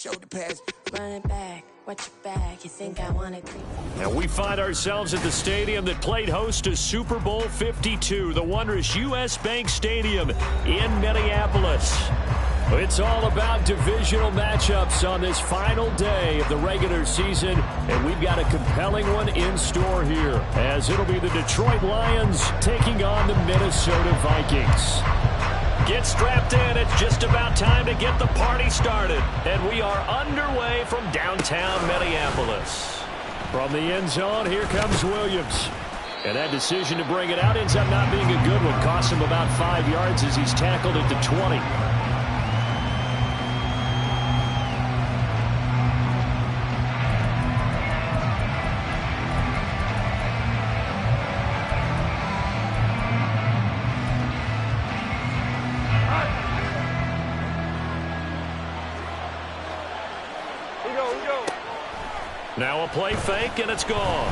Shoulder pads. Run it back, watch your back. You think I want to creep? And we find ourselves at the stadium that played host to Super Bowl 52, the wondrous U.S. Bank Stadium in Minneapolis. It's all about divisional matchups on this final day of the regular season, and we've got a compelling one in store here, as it'll be the Detroit Lions taking on the Minnesota Vikings. Get strapped in. It's just about time to get the party started. And we are underway from downtown Minneapolis. From the end zone, here comes Williams. And that decision to bring it out ends up not being a good one. Costs him about 5 yards as he's tackled at the 20. Now a play fake, and it's gone.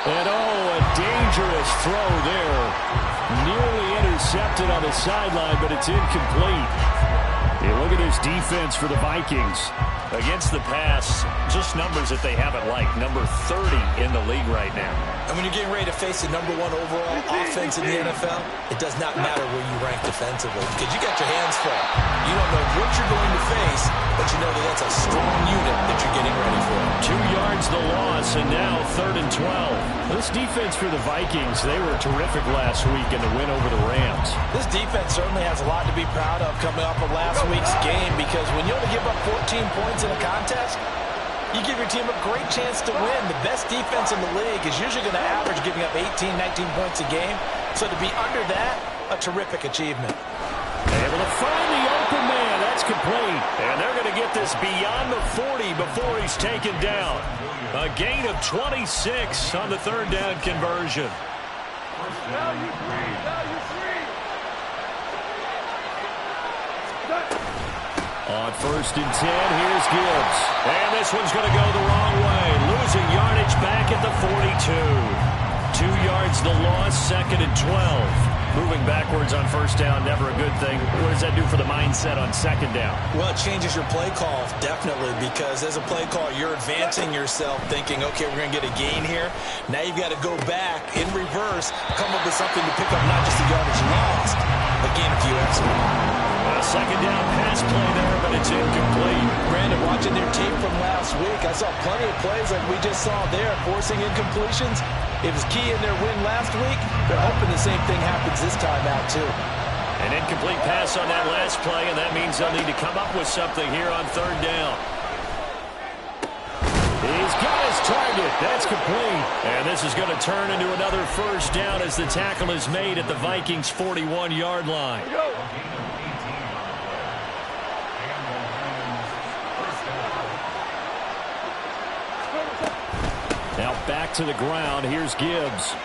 And a dangerous throw there. Nearly intercepted on the sideline, but it's incomplete. Yeah, look at this defense for the Vikings. Against the pass, just numbers that they haven't liked. Number 30 in the league right now. And when you're getting ready to face the #1 overall offense in the NFL, it does not matter where you rank defensively because you got your hands full. You don't know what you're going to face, but you know that that's a strong unit that you're getting ready for. 2 yards the loss, and now 3rd and 12. This defense for the Vikings, they were terrific last week in the win over the Rams. This defense certainly has a lot to be proud of coming off of last week's game because when you only give up 14 points in a contest, you give your team a great chance to win. The best defense in the league is usually going to average giving up 18, 19 points a game. So to be under that, a terrific achievement. Able to find the open man. That's complete. And they're going to get this beyond the 40 before he's taken down. A gain of 26 on the 3rd down conversion. On 1st and 10, here's Gibbs. And this one's going to go the wrong way. Losing yardage back at the 42. 2 yards the loss, 2nd and 12. Moving backwards on 1st down, never a good thing. What does that do for the mindset on 2nd down? Well, it changes your play call, definitely, because as a play call, you're advancing yourself thinking, okay, we're going to get a gain here. Now you've got to go back in reverse, come up with something to pick up not just the yardage lost, but gain a few extra. A 2nd down pass play there, but it's incomplete. Brandon, watching their tape from last week, I saw plenty of plays like we just saw there, forcing incompletions. It was key in their win last week. They're hoping the same thing happens this time out, too. An incomplete pass on that last play, and that means they'll need to come up with something here on 3rd down. He's got his target. That's complete. And this is going to turn into another 1st down as the tackle is made at the Vikings' 41-yard line. Now back to the ground. Here's Gibbs.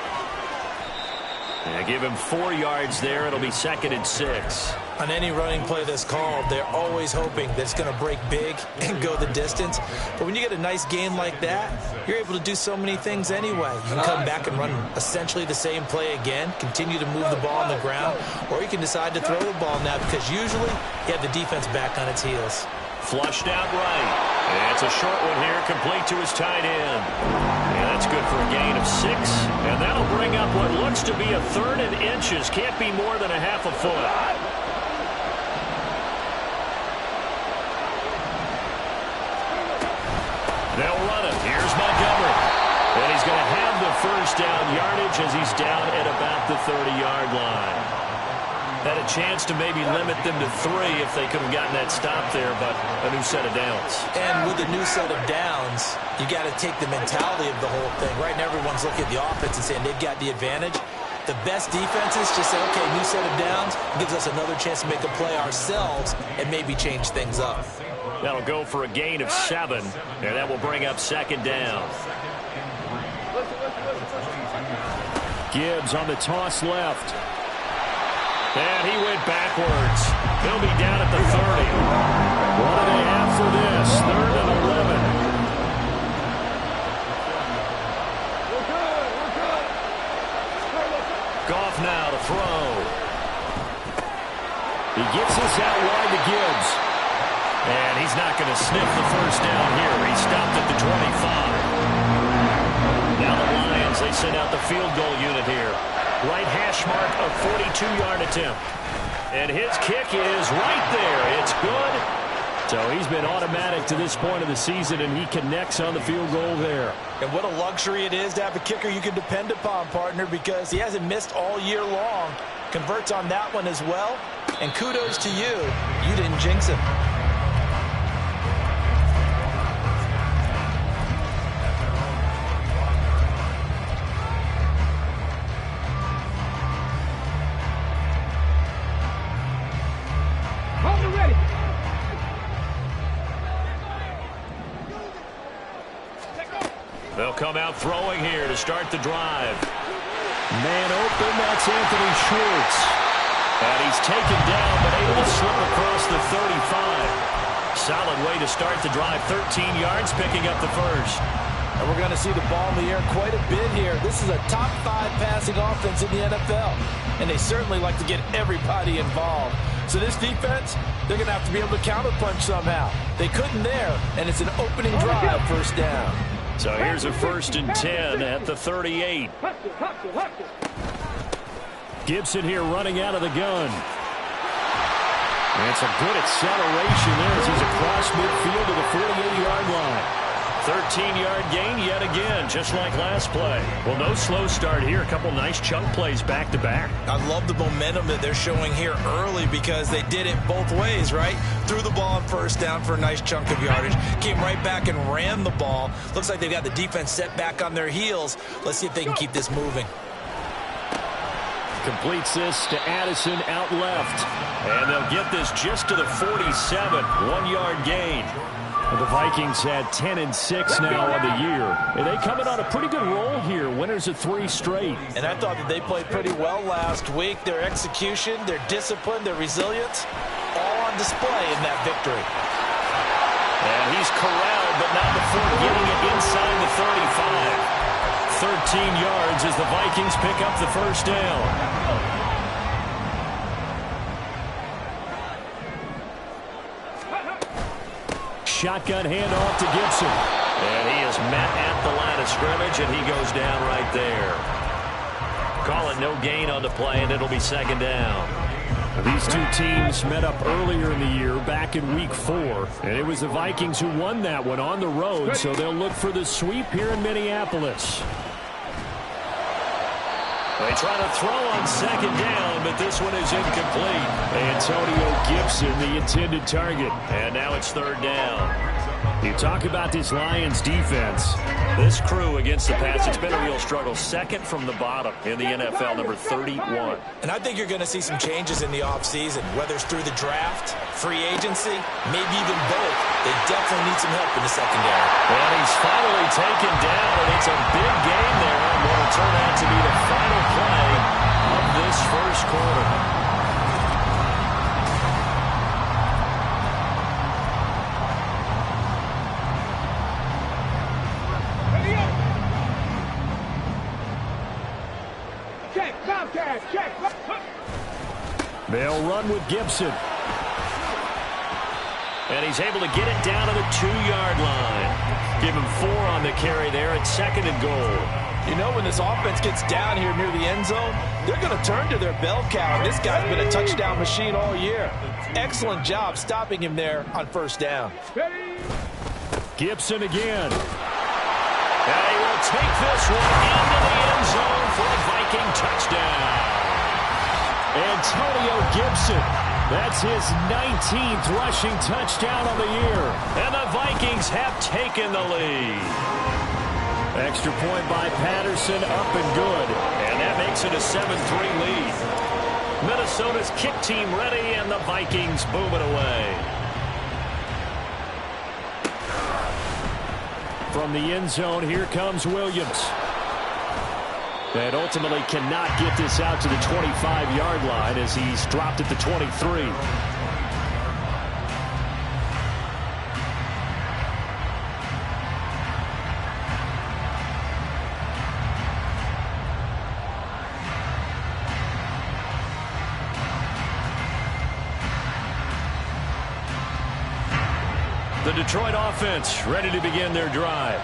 And give him 4 yards there. It'll be 2nd and 6. On any running play that's called, they're always hoping that it's going to break big and go the distance. But when you get a nice gain like that, you're able to do so many things anyway. You can come back and run essentially the same play again, continue to move the ball on the ground, or you can decide to throw the ball now because usually you have the defense back on its heels. Flushed out right. And it's a short one here, complete to his tight end. And that's good for a gain of 6. And that'll bring up what looks to be a 3rd and inches. Can't be more than a half a foot. They'll run it. Here's Montgomery. And he's going to have the 1st down yardage as he's down at about the 30-yard line. Had a chance to maybe limit them to 3 if they could have gotten that stop there, but a new set of downs. And with a new set of downs, you got to take the mentality of the whole thing. Right now, everyone's looking at the offense and saying they've got the advantage. The best defenses just say, okay, new set of downs gives us another chance to make a play ourselves and maybe change things up. That'll go for a gain of 7, and that will bring up 2nd down. Gibbs on the toss left. And he went backwards. He'll be down at the 30. What do they have for this? 3rd and 11. Goff now to throw. He gets this out wide to Gibbs. And he's not going to sniff the first down here. He stopped at the 25. Now the Lions, they send out the field goal unit here. Right hash mark, a 42-yard attempt. And his kick is right there. It's good. So he's been automatic to this point of the season, and he connects on the field goal there. And what a luxury it is to have a kicker you can depend upon, partner, because he hasn't missed all year long. Converts on that one as well. And kudos to you. You didn't jinx him. They'll come out throwing here to start the drive. Man open, that's Anthony Schwartz. And he's taken down, but able to slip across the 35. Solid way to start the drive. 13 yards, picking up the first. And we're going to see the ball in the air quite a bit here. This is a top 5 passing offense in the NFL. And they certainly like to get everybody involved. So this defense, they're going to have to be able to counterpunch somehow. They couldn't there, and it's an opening drive, first down. So here's a 1st and 10 at the 38. Gibson here running out of the gun. And it's a good acceleration there as he's across midfield to the 48-yard line. 13-yard gain yet again, just like last play. Well, no slow start here. A couple nice chunk plays back-to-back. I love the momentum that they're showing here early because they did it both ways, right? Threw the ball on first down for a nice chunk of yardage. Came right back and ran the ball. Looks like they've got the defense set back on their heels. Let's see if they can keep this moving. Completes this to Addison out left. And they'll get this just to the 47. 1-yard gain. The Vikings had 10-6 now on the year. And they come in on a pretty good roll here. Winners of 3 straight. And I thought that they played pretty well last week. Their execution, their discipline, their resilience, all on display in that victory. And he's corralled, but not before getting it inside the 35. 13 yards as the Vikings pick up the first down. Shotgun handoff to Gibson. And he is met at the line of scrimmage, and he goes down right there. Call it no gain on the play, and it'll be 2nd down. These two teams met up earlier in the year, back in Week 4. And it was the Vikings who won that one on the road, so they'll look for the sweep here in Minneapolis. They try to throw on 2nd down, but this one is incomplete. Antonio Gibson, the intended target. And now it's 3rd down. You talk about this Lions defense. This crew against the pass, it's been a real struggle. 2nd from the bottom in the NFL, number 31. And I think you're going to see some changes in the offseason, whether it's through the draft, free agency, maybe even both. They definitely need some help in the secondary. And he's finally taken down, and it's a big game there. And what will turn out to be the final play of this first quarter. They'll run with Gibson. And he's able to get it down to the 2-yard line. Give him 4 on the carry there at 2nd and goal. You know, when this offense gets down here near the end zone, they're going to turn to their bell cow. This guy's been a touchdown machine all year. Excellent job stopping him there on 1st down. Gibson again. And he will take this one into the end zone for a Viking touchdown. Antonio Gibson. That's his 19th rushing touchdown of the year. And the Vikings have taken the lead. Extra point by Patterson, up and good. And that makes it a 7-3 lead. Minnesota's kick team ready, and the Vikings boom it away. From the end zone, here comes Williams. And ultimately cannot get this out to the 25-yard line as he's dropped at the 23. The Detroit offense ready to begin their drive.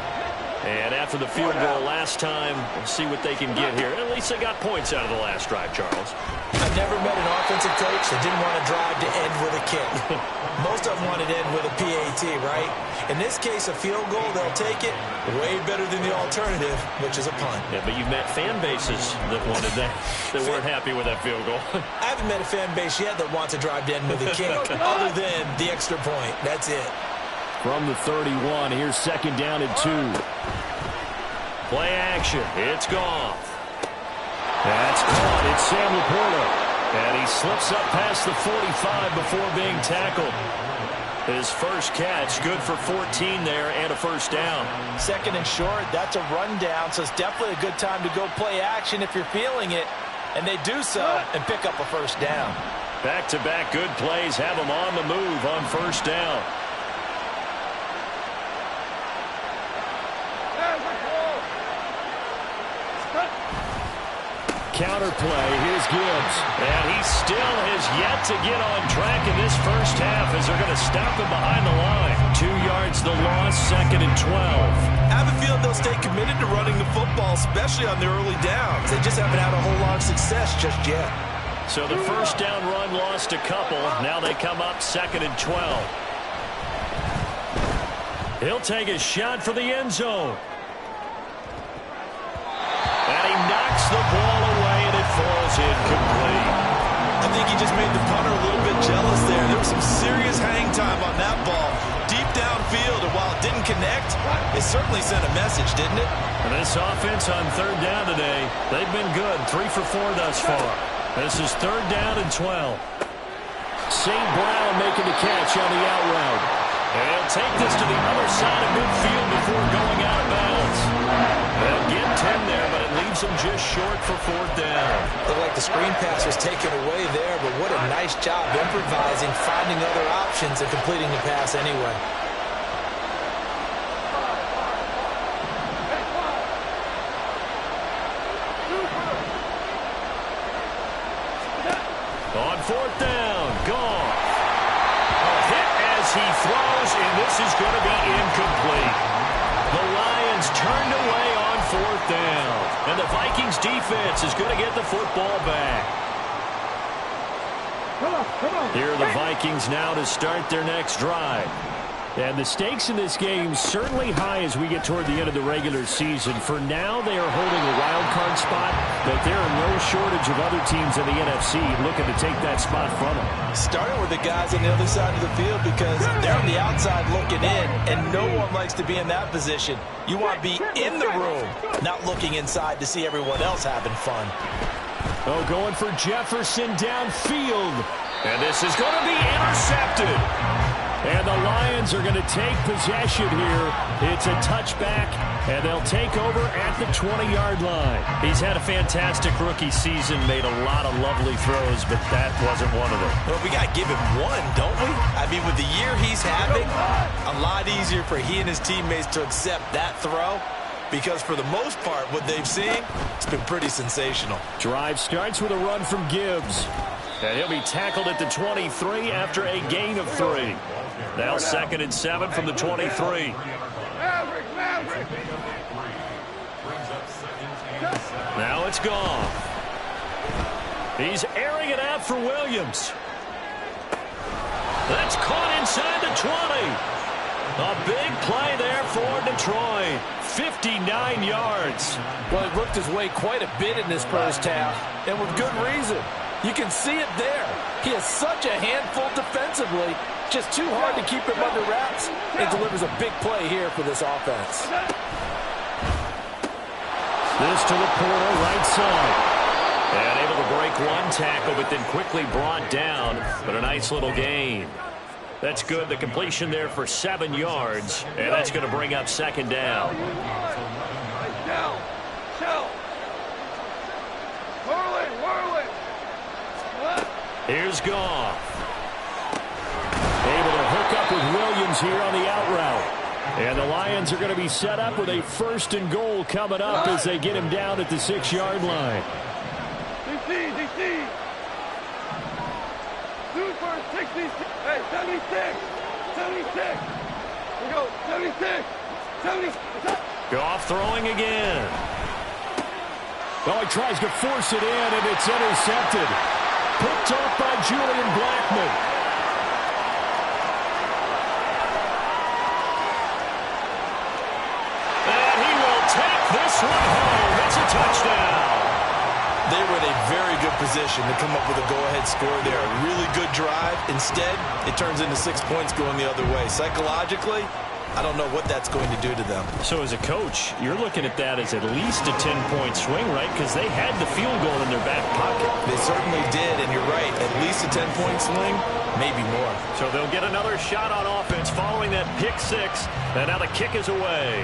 And after the field goal last time, we'll see what they can get here. At least they got points out of the last drive, Charles. I've never met an offensive coach that didn't want to drive to end with a kick. Most of them want to end with a PAT, right? In this case, a field goal, they'll take it way better than the alternative, which is a punt. Yeah, but you've met fan bases that wanted that weren't happy with that field goal. I haven't met a fan base yet that wants to drive to end with a kick, other than the extra point. That's it. From the 31, here's second down and 2. Play action. It's Goff. That's caught. It's Sam Laporta. And he slips up past the 45 before being tackled. His first catch, good for 14 there and a first down. Second and short, that's a rundown, so it's definitely a good time to go play action if you're feeling it. And they do so and pick up a first down. Back-to-back good plays have them on the move on first down. Counter play, here's Gibbs. And he still has yet to get on track in this first half as they're going to stop him behind the line. 2 yards the loss, second and 12. I have a feeling they'll stay committed to running the football, especially on their early downs. They just haven't had a whole lot of success just yet. So the first down run lost a couple. Now they come up second and 12. He'll take a shot for the end zone. And he knocks the ball away, and it falls incomplete. I think he just made the punter a little bit jealous there. There was some serious hang time on that ball. Deep downfield, and while it didn't connect, it certainly sent a message, didn't it? And this offense on third down today, they've been good. 3 for 4 thus far. This is third down and 12. St. Brown making the catch on the out route. And he'll take this to the other side of midfield before going out of bounds. They'll get 10 there, but it leaves them just short for fourth down. Looked like the screen pass was taken away there, but what a nice job improvising, finding other options, and completing the pass anyway. On fourth down, Goff. A hit as he throws, and this is going to be incomplete. The Lions turned away on fourth down, and the Vikings defense is going to get the football back. Here are the Vikings now to start their next drive. And the stakes in this game certainly high as we get toward the end of the regular season. For now, they are holding a wild card spot, but there are no shortage of other teams in the NFC looking to take that spot from them. Starting with the guys on the other side of the field because they're on the outside looking in, and no one likes to be in that position. You want to be in the room, not looking inside to see everyone else having fun. Oh, going for Jefferson downfield. And this is going to be intercepted. And the Lions are going to take possession here. It's a touchback, and they'll take over at the 20-yard line. He's had a fantastic rookie season, made a lot of lovely throws, but that wasn't one of them. Well, we got to give him one, don't we? I mean, with the year he's having, a lot easier for he and his teammates to accept that throw. Because for the most part, what they've seen, it's been pretty sensational. Drive starts with a run from Gibbs. And he'll be tackled at the 23 after a gain of 3. Now second and 7 from the 23. Now it's gone. He's airing it out for Williams. That's caught inside the 20. A big play there for Detroit. 59 yards. Well, he worked his way quite a bit in this first half, and with good reason. You can see it there. He has such a handful defensively. Just too hard to keep him under wraps. It delivers a big play here for this offense. This to Laporta, right side. And able to break one tackle, but then quickly brought down. But a nice little gain. That's good. The completion there for 7 yards. And that's going to bring up second down. Here's Goff. Able to hook up with Williams here on the out route. And the Lions are going to be set up with a first and goal coming up as they get him down at the 6-yard line. DC. Super 66. Hey, 76. Goff throwing again. Well, he tries to force it in, and it's intercepted. Picked off by Julian Blackmon. And he will take this one home. It's a touchdown. They were in a very good position to come up with a go-ahead score there. A really good drive. Instead, it turns into 6 points going the other way. Psychologically, I don't know what that's going to do to them. So as a coach, you're looking at that as at least a 10-point swing, right? Because they had the field goal in their back pocket. They certainly did, and you're right. At least a 10-point swing, maybe more. So they'll get another shot on offense following that pick six. And now the kick is away.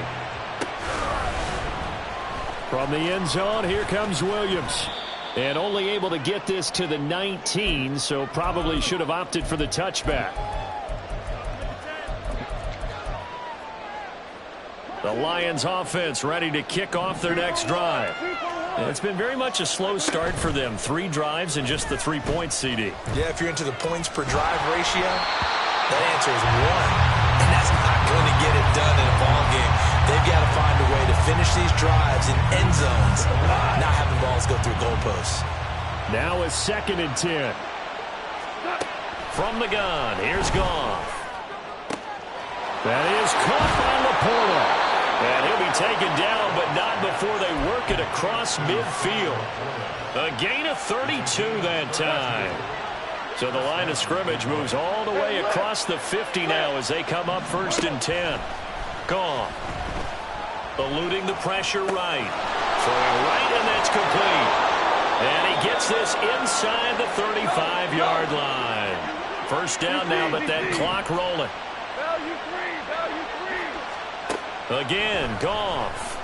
From the end zone, here comes Williams. And only able to get this to the 19, so probably should have opted for the touchback. The Lions offense ready to kick off their next drive. And it's been very much a slow start for them. 3 drives and just the 3 points, CD. Yeah, if you're into the points per drive ratio, that answer is 1. And that's not going to get it done in a ball game. They've got to find a way to finish these drives in end zones, not having balls go through goalposts. Now a 2nd and 10. From the gun, here's Goff. That is caught by Laporta. And he'll be taken down, but not before they work it across midfield. A gain of 32 that time. So the line of scrimmage moves all the way across the 50 now as they come up 1st and 10. Goff. Eluding the pressure right. Throwing right, and that's complete. And he gets this inside the 35-yard line. 1st down now, but that clock rolling. Again, Goff.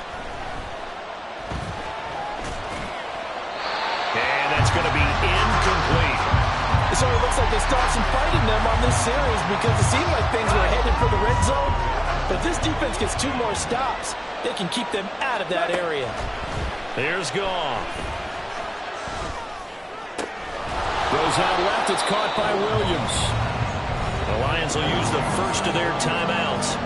And that's going to be incomplete. It sort of looks like they start some fight in them on this series because it seemed like things were headed for the red zone. But this defense gets 2 more stops. They can keep them out of that area. Here's Goff. Goes out left. It's caught by Williams. The Lions will use the first of their timeouts,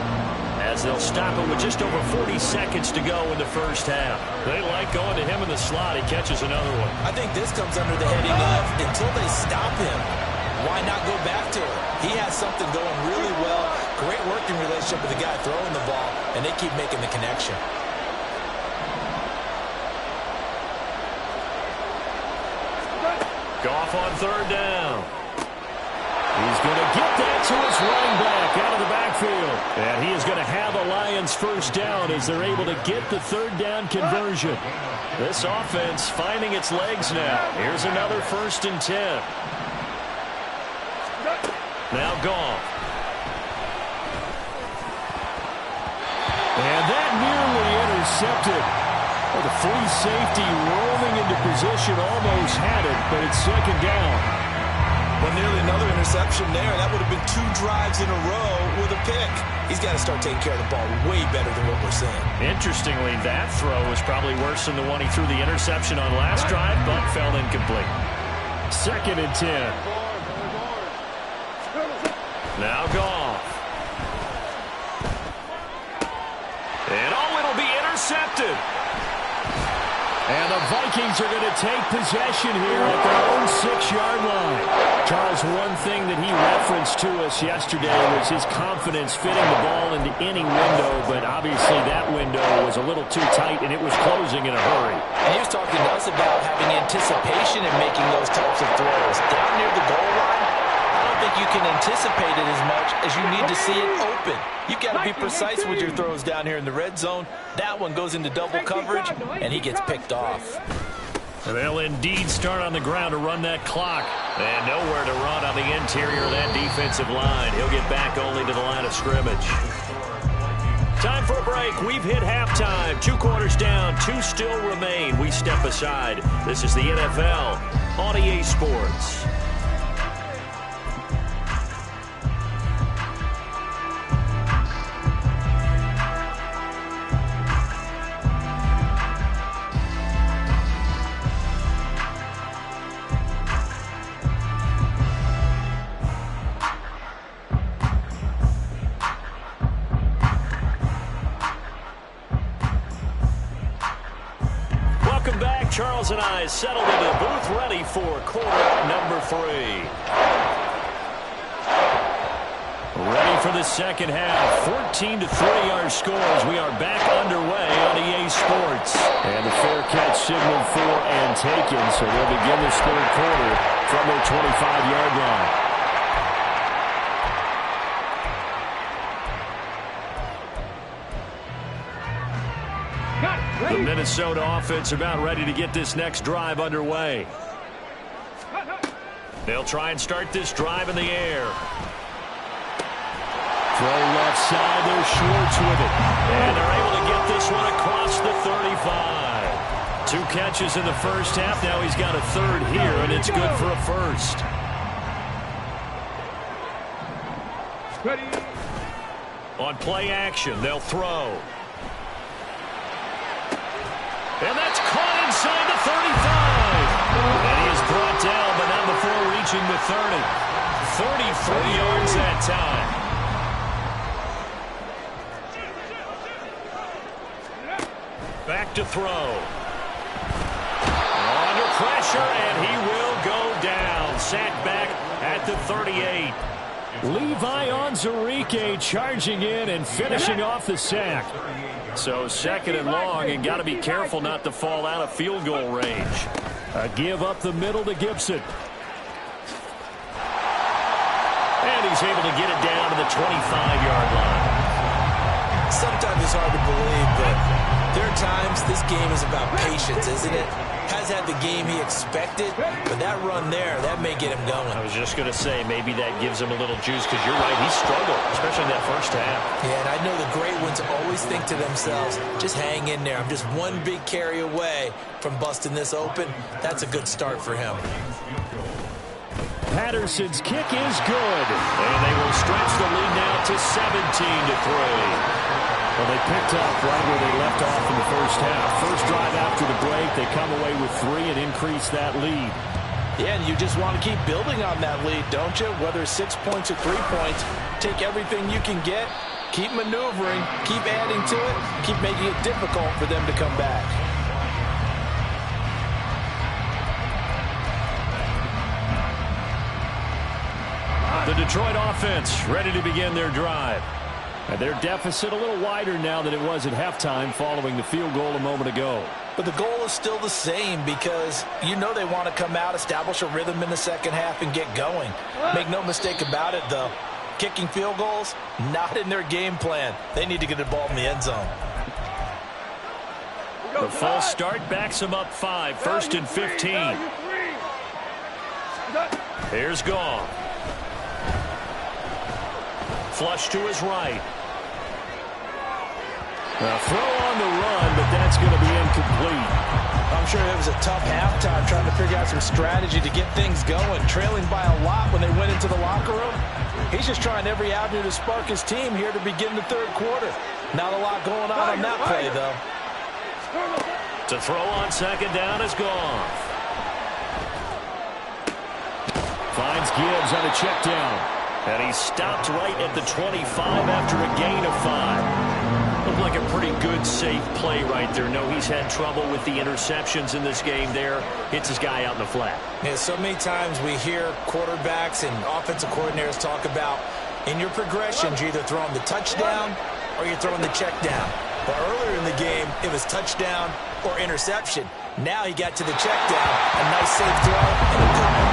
as they'll stop it with just over 40 seconds to go in the 1st half. They like going to him in the slot. He catches another one. I think this comes under the heading of until they stop him, why not go back to it? He has something going really well. Great working relationship with the guy throwing the ball, and they keep making the connection. Goff on 3rd down. He's going to get that to his running back out of the backfield. And he is going to have a Lions 1st down as they're able to get the 3rd down conversion. This offense finding its legs now. Here's another 1st and 10. Now Goff. And that nearly intercepted. Well, the free safety rolling into position almost had it, but it's 2nd down. Well, nearly another interception there. That would have been 2 drives in a row with a pick. He's got to start taking care of the ball way better than what we're seeing. Interestingly, that throw was probably worse than the one he threw the interception on last drive, but fell incomplete. 2nd and 10. Now Goff. And it'll be intercepted. And the Vikings are going to take possession here at their own 6-yard line. Charles, one thing that he referenced to us yesterday was his confidence fitting the ball into any window, but obviously that window was a little too tight, and it was closing in a hurry. And he was talking to us about having anticipation in making those types of throws. Down near the goal line, I don't think you can anticipate it as much as you need to see it open. You've got to be precise with your throws down here in the red zone. That one goes into double coverage, and he gets picked off. And they'll indeed start on the ground to run that clock. And nowhere to run on the interior of that defensive line. He'll get back only to the line of scrimmage. Time for a break. We've hit halftime. 2 quarters down, 2 still remain. We step aside. This is the NFL on EA Sports. Charles and I settled into the booth ready for quarter number 3. Ready for the second half. 14-3 our scores. We are back underway on EA Sports. And the fair catch signaled for and taken, so they'll begin this third quarter from their 25-yard line. The Minnesota offense about ready to get this next drive underway. They'll try and start this drive in the air. Throw left side, there's Schwartz with it. And they're able to get this one across the 35. 2 catches in the first half. Now he's got a third here, and it's good for a first. On play action, they'll throw. And that's caught inside the 35. And he is brought down, but not before reaching the 30. 33 yards that time. Back to throw. Under pressure, and he will go down. Sacked back at the 38. Levi Onwuzurike charging in and finishing off the sack. So 2nd and long, and got to be careful not to fall out of field goal range. A give up the middle to Gibson. And he's able to get it down to the 25-yard line. Sometimes it's hard to believe, but there are times this game is about patience, isn't it? Has had the game he expected, but that run there, that may get him going. I was just going to say, maybe that gives him a little juice, because you're right, he struggled, especially in that first half. Yeah, and I know the great ones always think to themselves, just hang in there. I'm just one big carry away from busting this open. That's a good start for him. Patterson's kick is good, and they will stretch the lead now to 17-3. Well, they picked up right where they left off in the first half. First drive after the break, they come away with 3 and increase that lead. Yeah, and you just want to keep building on that lead, don't you? Whether 6 points or 3 points, take everything you can get, keep maneuvering, keep adding to it, keep making it difficult for them to come back. The Detroit offense ready to begin their drive. And their deficit a little wider now than it was at halftime following the field goal a moment ago. But the goal is still the same, because you know they want to come out, establish a rhythm in the second half, and get going. Make no mistake about it, though. Kicking field goals, not in their game plan. They need to get the ball in the end zone. The false start backs them up 5. 1st and 15. Here's Goff. Flush to his right. A throw on the run, but that's going to be incomplete. I'm sure it was a tough halftime trying to figure out some strategy to get things going. Trailing by a lot when they went into the locker room. He's just trying every avenue to spark his team here to begin the third quarter. Not a lot going on that play, though. To throw on 2nd down is Goff. Finds Gibbs on a check down. And he stopped right at the 25 after a gain of 5. Looked like a pretty good, safe play right there. No, he's had trouble with the interceptions in this game there. Hits his guy out in the flat. Yeah, so many times we hear quarterbacks and offensive coordinators talk about, in your progressions, you're either throwing the touchdown or you're throwing the check down. But earlier in the game, it was touchdown or interception. Now he got to the check down. A nice, safe throw and a good one.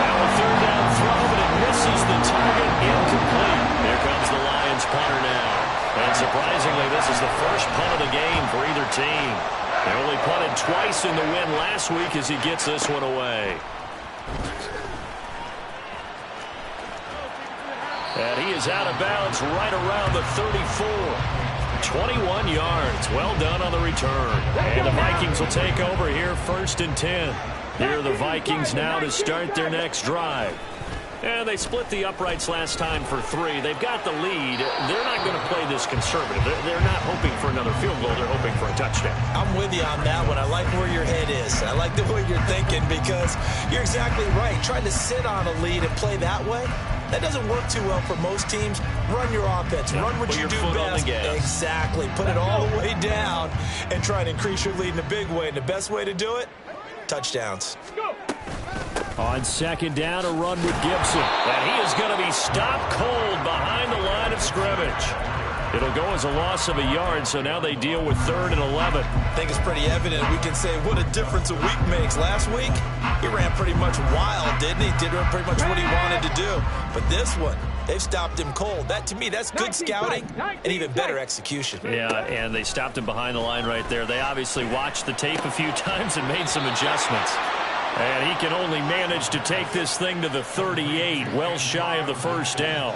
Now a 3rd down throw, but it misses the target. Incomplete. There comes the Lions punter now. And surprisingly, this is the first punt of the game for either team. They only punted twice in the win last week as he gets this one away. And he is out of bounds right around the 34. 21 yards. Well done on the return. And the Vikings will take over here 1st and 10. Here are the Vikings now to start their next drive. And they split the uprights last time for 3. They've got the lead. They're not going to play this conservative. They're not hoping for another field goal. They're hoping for a touchdown. I'm with you on that one. I like where your head is. I like the way you're thinking because you're exactly right. Trying to sit on a lead and play that way, that doesn't work too well for most teams. Run your offense. Run what you do best. Exactly. Put it all the way down and try and increase your lead in a big way. And the best way to do it, touchdowns. On second down, a run with Gibson. And he is going to be stopped cold behind the line of scrimmage. It'll go as a loss of a yard, so now they deal with 3rd and 11. I think it's pretty evident. We can say what a difference a week makes. Last week, he ran pretty much wild, didn't he? Did pretty much what he wanted to do. But this one, they've stopped him cold. That, to me, that's good scouting and even better execution. Yeah, and they stopped him behind the line right there. They obviously watched the tape a few times and made some adjustments. And he can only manage to take this thing to the 38, well shy of the first down.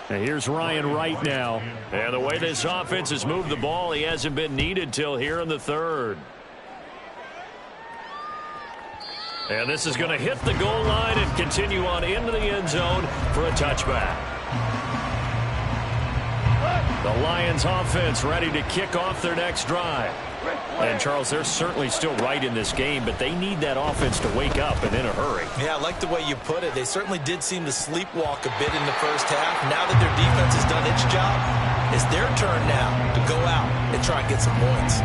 And here's Ryan Wright now. And the way this offense has moved the ball, he hasn't been needed till here in the 3rd. And this is going to hit the goal line and continue on into the end zone for a touchback. The Lions offense ready to kick off their next drive. And, Charles, they're certainly still right in this game, but they need that offense to wake up and in a hurry. Yeah, I like the way you put it. They certainly did seem to sleepwalk a bit in the first half. Now that their defense has done its job, it's their turn now to go out and try and get some points.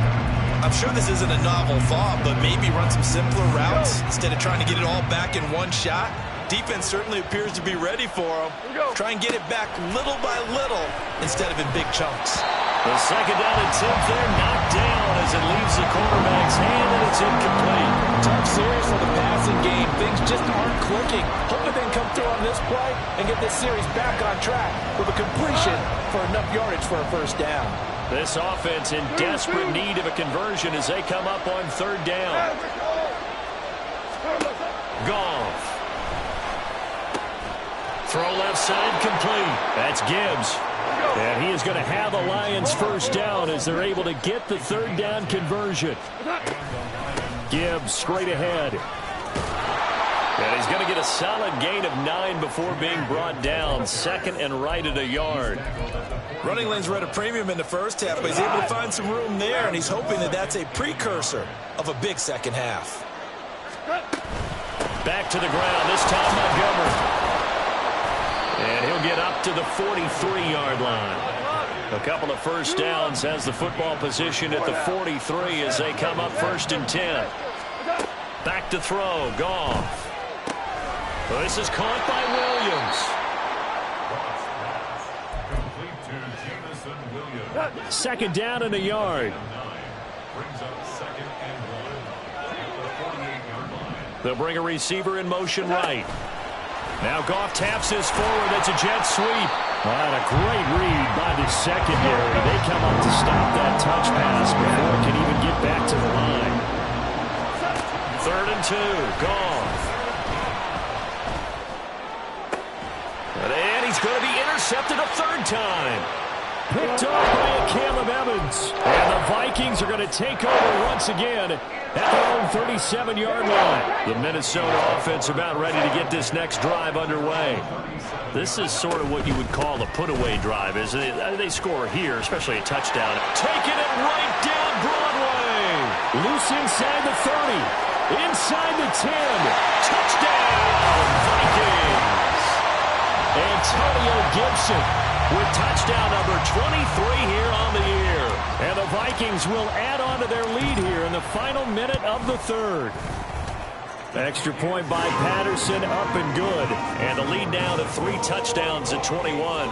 I'm sure this isn't a novel thought, but maybe run some simpler routes instead of trying to get it all back in one shot. Defense certainly appears to be ready for them. Try and get it back little by little instead of in big chunks. The second down attempt there knocked down as it leaves the quarterback's hand, and it's incomplete. Tough series for the passing game. Things just aren't clicking. Hoping they can come through on this play and get this series back on track with a completion for enough yardage for a first down. This offense in desperate need of a conversion as they come up on 3rd down. Goff. Throw left side complete. That's Gibbs. And he is going to have the Lions first down as they're able to get the 3rd down conversion. Gibbs straight ahead. And he's going to get a solid gain of 9 before being brought down. 2nd and right at a yard. Running lanes were at a premium in the first half, but he's able to find some room there, and he's hoping that that's a precursor of a big second half. Back to the ground, this time Montgomery. And he'll get up to the 43-yard line. A couple of first downs has the football position at the 43 as they come up 1st and 10. Back to throw, Goff. This is caught by Williams. 2nd down and a yard. They'll bring a receiver in motion right. Now Goff taps this forward. It's a jet sweep. What a great read by the secondary. They come up to stop that touch pass before it can even get back to the line. 3rd and 2. Goff. And he's going to be intercepted a 3rd time. Picked up by Caleb Evans. And the Vikings are going to take over once again at their own 37-yard line. The Minnesota offense about ready to get this next drive underway. This is sort of what you would call a put-away drive, isn't it? They score here, especially a touchdown. Taking it right down Broadway. Loose inside the 30. Inside the 10. Touchdown, Vikings. Antonio Gibson with touchdown number 23 here on the year. And the Vikings will add on to their lead here in the final minute of the 3rd. Extra point by Patterson, up and good. And the lead now to 3 touchdowns at 21.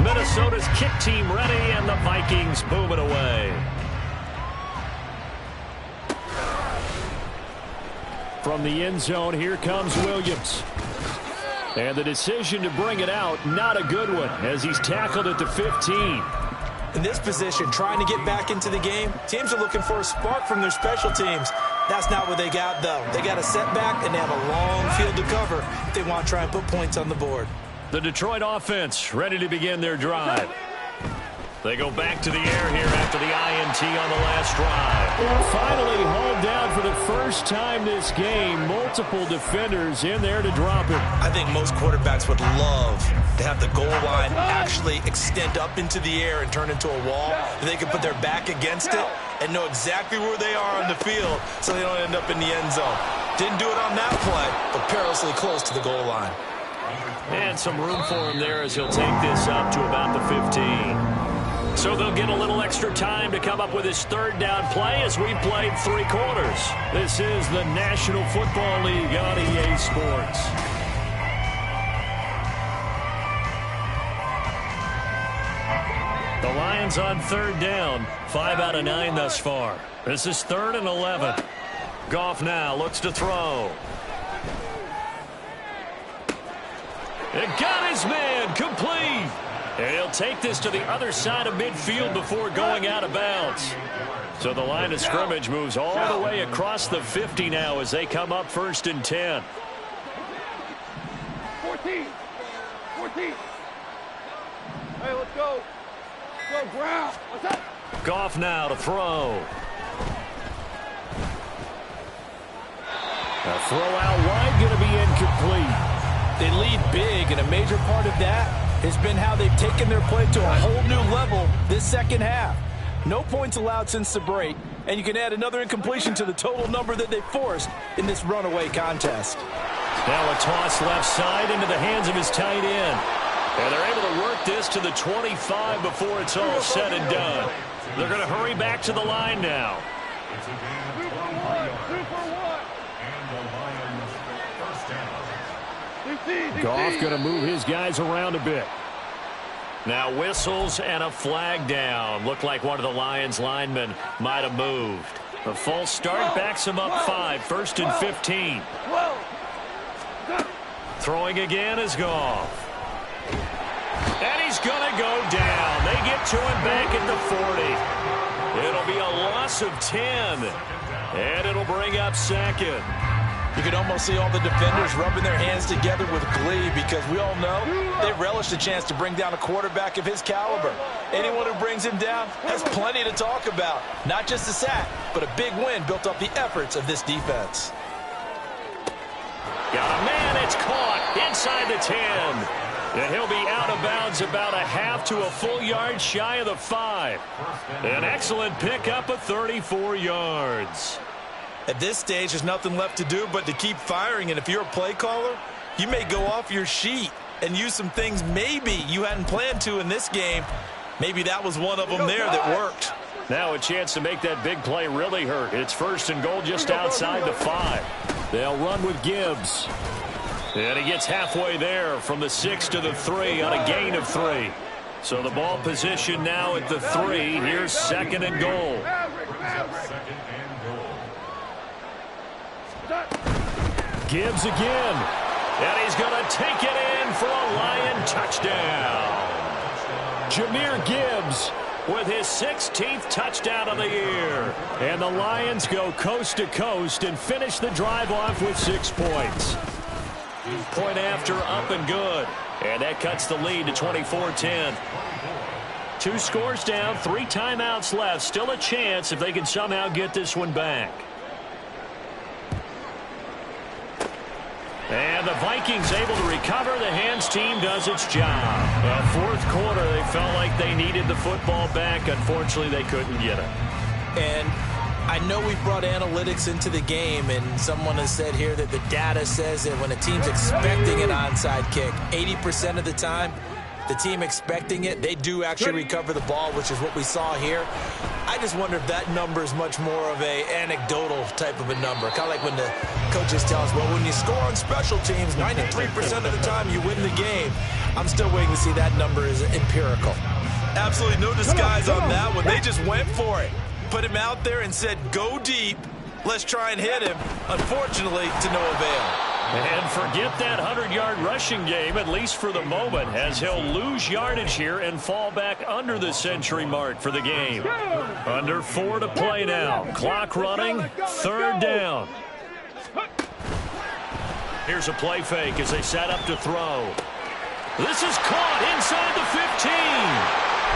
Minnesota's kick team ready, and the Vikings boom it away. From the end zone, here comes Williams. And the decision to bring it out, not a good one, as he's tackled at the 15. In this position, trying to get back into the game, teams are looking for a spark from their special teams. That's not what they got, though. They got a setback, and they have a long field to cover if they want to try and put points on the board. The Detroit offense ready to begin their drive. They go back to the air here after the INT on the last drive. Finally hauled down for the first time this game. Multiple defenders in there to drop it. I think most quarterbacks would love to have the goal line actually extend up into the air and turn into a wall. And they can put their back against it and know exactly where they are on the field so they don't end up in the end zone. Didn't do it on that play, but perilously close to the goal line. And some room for him there as he'll take this up to about the 15. So they'll get a little extra time to come up with his third down play as we played 3 quarters. This is the National Football League on EA Sports. The Lions on third down, 5 out of 9 thus far. This is 3rd and 11. Goff now looks to throw. It got his man complete. And he'll take this to the other side of midfield before going out of bounds. So the line of scrimmage moves all the way across the 50 now as they come up 1st and 10. 14. Hey, let's go. Let's go, ground. What's up? Goff now to throw. A throw out wide going to be incomplete. They lead big, and a major part of that has been how they've taken their play to a whole new level this second half. No points allowed since the break, and you can add another incompletion to the total number that they forced in this runaway contest. Now a toss left side into the hands of his tight end. And they're able to work this to the 25 before it's all said and done. They're going to hurry back to the line now. 2 for 1. 2 for 1. Goff going to move his guys around a bit. Now whistles and a flag down. Looked like one of the Lions linemen might have moved. The false start backs him up 5. 1st and 15. Throwing again is Goff. And he's going to go down. They get to him back at the 40. It'll be a loss of 10. And it'll bring up 2nd. You can almost see all the defenders rubbing their hands together with glee because we all know they relish the chance to bring down a quarterback of his caliber. Anyone who brings him down has plenty to talk about. Not just a sack, but a big win built off the efforts of this defense. Got a man, it's caught inside the 10. And he'll be out of bounds about a half to a full yard shy of the 5. An excellent pickup of 34 yards. At this stage, there's nothing left to do but to keep firing. And if you're a play caller, you may go off your sheet and use some things maybe you hadn't planned to in this game. Maybe that was one of them there that worked. Now a chance to make that big play really hurt. It's 1st and goal just outside the 5. They'll run with Gibbs. And he gets halfway there from the 6 to the 3 on a gain of 3. So the ball position now at the 3. Here's 2nd and goal. Gibbs again. And he's going to take it in for a Lion touchdown. Jahmyr Gibbs with his 16th touchdown of the year. And the Lions go coast to coast and finish the drive off with 6 points. Point after up and good. And that cuts the lead to 24-10. 2 scores down, 3 timeouts left. Still a chance if they can somehow get this one back. And the Vikings able to recover. The hands team does its job. 4th quarter, they felt like they needed the football back. Unfortunately, they couldn't get it. And I know we've brought analytics into the game, and someone has said here that the data says that when a team's expecting an onside kick, 80% of the time, the team expecting it, they do actually recover the ball, which is what we saw here. I just wonder if that number is much more of a anecdotal type of a number. Kind of like when the coaches tell us, well, when you score on special teams, 93% of the time you win the game. I'm still waiting to see that number is empirical. Absolutely no disguise on that one. They just went for it. Put him out there and said, go deep. Let's try and hit him. Unfortunately, to no avail. And forget that 100-yard rushing game, at least for the moment, as he'll lose yardage here and fall back under the century mark for the game. Under 4 to play now. Clock running, 3rd down. Here's a play fake as they set up to throw. This is caught inside the 15.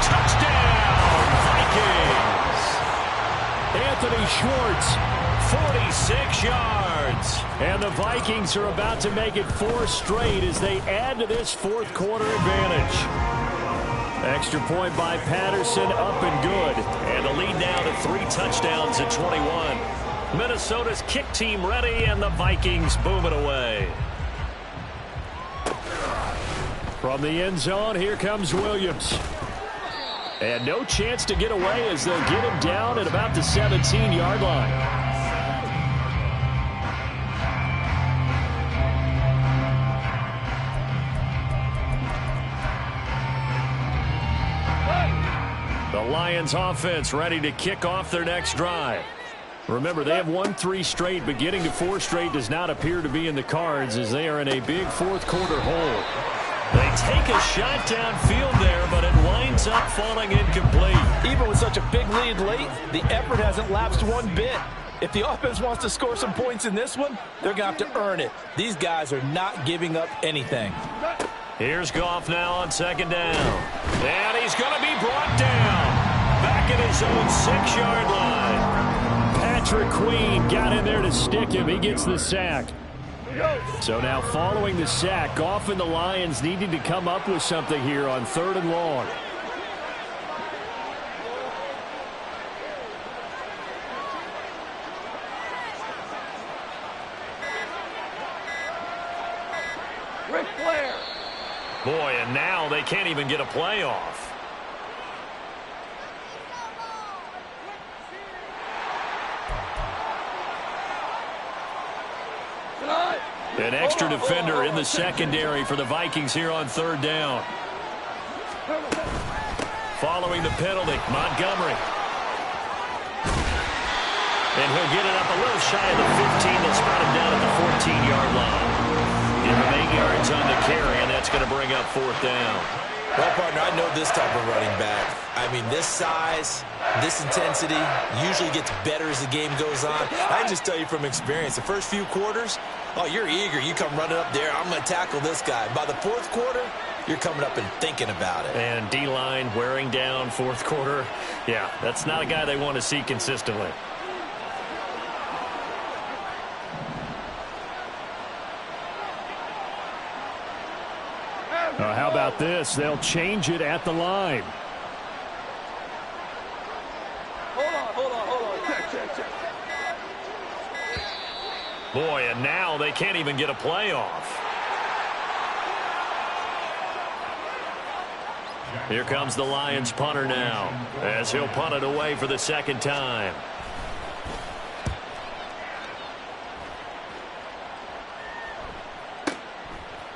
Touchdown, Vikings. Anthony Schwartz, 46 yards. And the Vikings are about to make it 4 straight as they add to this fourth quarter advantage. Extra point by Patterson, up and good. And the lead now to 3 touchdowns at 21. Minnesota's kick team ready, and the Vikings boom it away. From the end zone, here comes Williams. And no chance to get away as they'll get him down at about the 17-yard line. The Lions offense ready to kick off their next drive. Remember, they have won 3 straight, but getting to 4 straight does not appear to be in the cards as they are in a big fourth quarter hole. They take a shot downfield there, but it winds up falling incomplete. Even with such a big lead late, the effort hasn't lapsed one bit. If the offense wants to score some points in this one, they're going to have to earn it. These guys are not giving up anything. Here's Goff now on 2nd down. And he's going to be brought down. Back at his own 6-yard line. Patrick Queen got in there to stick him. He gets the sack. So now following the sack, Goff and the Lions needing to come up with something here on 3rd and long. Ric Flair. Boy, and now they can't even get a play off. An extra defender in the secondary for the Vikings here on 3rd down. Following the penalty, Montgomery. And he'll get it up a little shy of the 15. They'll spot him down at the 14-yard line. Give him 8 yards on the carry, and that's going to bring up 4th down. Well, partner, I know this type of running back. I mean, this size, this intensity usually gets better as the game goes on. I can just tell you from experience, the first few quarters, oh, you're eager. You come running up there, I'm going to tackle this guy. By the 4th quarter, you're coming up and thinking about it. And D-line wearing down 4th quarter. Yeah, that's not a guy they want to see consistently. How about this? They'll change it at the line. Hold on. Check. Boy, and now they can't even get a play off. Here comes the Lions punter now, as he'll punt it away for the 2nd time.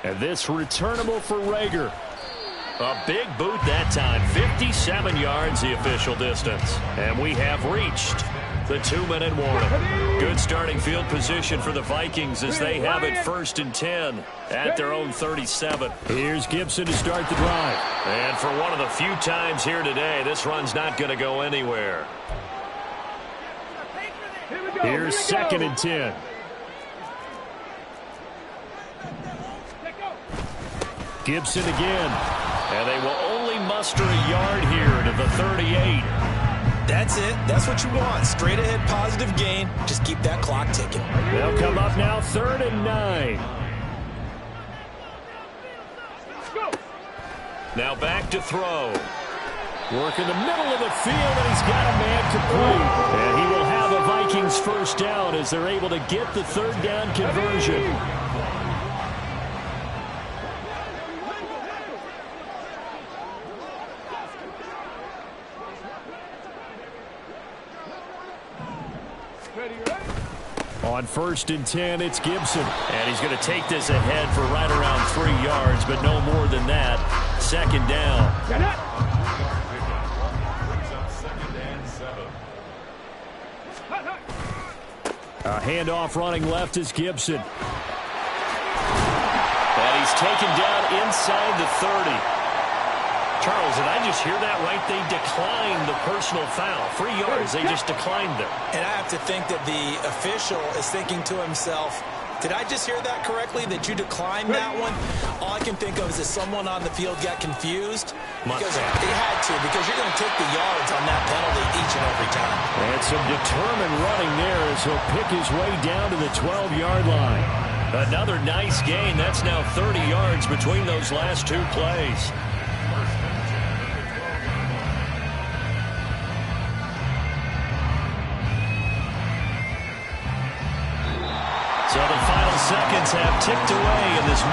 And this returnable for Rager. A big boot that time. 57 yards the official distance. And we have reached the 2-minute warning. Good starting field position for the Vikings as they have it 1st and 10 at their own 37. Here's Gibson to start the drive. And for one of the few times here today, this run's not going to go anywhere. Here's 2nd and 10. Gibson again. And they will only muster a yard here to the 38. That's it. That's what you want. Straight ahead positive gain. Just keep that clock ticking. They'll come up now 3rd and 9. Now back to throw. Work in the middle of the field, and he's got a man complete. And he will have a Vikings 1st down as they're able to get the 3rd down conversion. On 1st and 10, it's Gibson. And he's going to take this ahead for right around 3 yards, but no more than that. 2nd down. A handoff running left is Gibson. And he's taken down inside the 30. Charles, did I just hear that right? They declined the personal foul. 3 yards, they just declined them. And I have to think that the official is thinking to himself, did I just hear that correctly, that you declined that one? All I can think of is that someone on the field got confused. Because they had to, because you're going to take the yards on that penalty each and every time. And some determined running there as he'll pick his way down to the 12-yard line. Another nice gain. That's now 30 yards between those last 2 plays. So the final seconds have ticked away in this